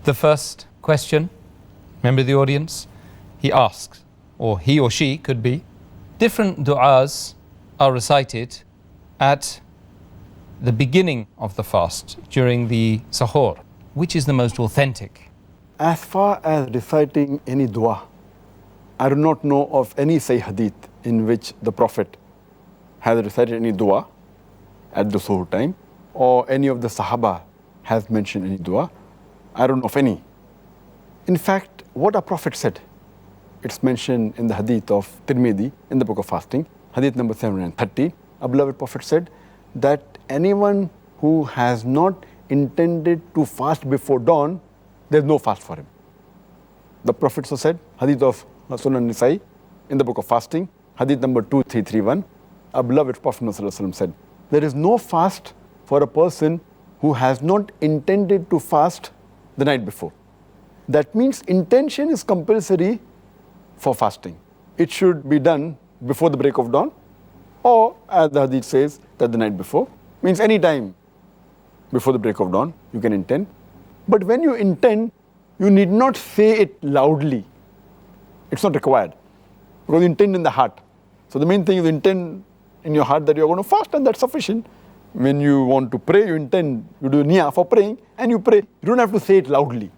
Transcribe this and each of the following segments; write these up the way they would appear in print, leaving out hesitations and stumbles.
The first question, member of the audience, he asks, or he or she could be, different du'as are recited at the beginning of the fast, during the sahur. Which is the most authentic? As far as reciting any dua, I do not know of any Sahih hadith in which the Prophet has recited any dua at the suhoor time, or any of the Sahaba has mentioned any dua. I don't know of any. In fact, what our Prophet said, it's mentioned in the hadith of Tirmidhi in the book of fasting, hadith number 730. Our beloved Prophet said that anyone who has not intended to fast before dawn, there's no fast for him. The Prophet so said, hadith of Sunan Nisai in the book of fasting, hadith number 2331. Our beloved Prophet said, there is no fast for a person who has not intended to fast the night before. That means intention is compulsory for fasting. It should be done before the break of dawn, or as the hadith says, that the night before. Means any time before the break of dawn, you can intend. But when you intend, you need not say it loudly. It's not required, because you intend in the heart. So the main thing is intend in your heart that you're going to fast, and that's sufficient. When you want to pray, you intend, you do niyah for praying, and you pray. You don't have to say it loudly.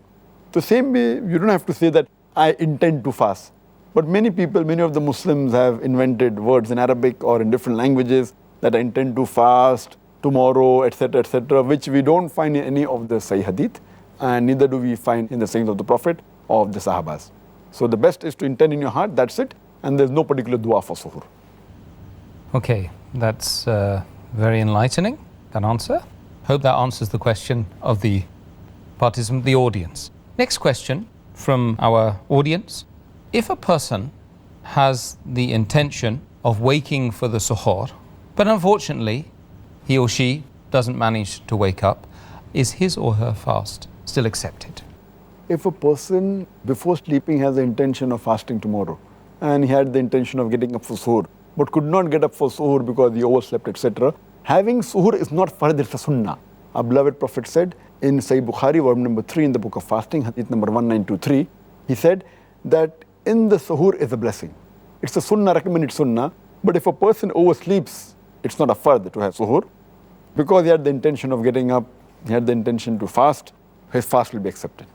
The same way, you don't have to say that I intend to fast. But many people, many of the Muslims have invented words in Arabic or in different languages that I intend to fast tomorrow, etc., which we don't find in any of the Sahih hadith, and neither do we find in the sayings of the Prophet or of the Sahabas. So the best is to intend in your heart, that's it, and there's no particular dua for suhoor. Okay, that's very enlightening, that answer. Hope that answers the question of the participant, the audience. Next question from our audience. If a person has the intention of waking for the suhoor, but unfortunately he or she doesn't manage to wake up, is his or her fast still accepted? If a person before sleeping has the intention of fasting tomorrow, and he had the intention of getting up for suhoor, but could not get up for suhoor because he overslept, etc., having suhoor is not fard, it's a sunnah. Our beloved Prophet said in Sahih Bukhari, verse number 3 in the book of fasting, hadith number 1923, he said that in the suhoor is a blessing. It's a sunnah, recommended sunnah, but if a person oversleeps, it's not a fard to have suhoor, because he had the intention of getting up, he had the intention to fast, his fast will be accepted.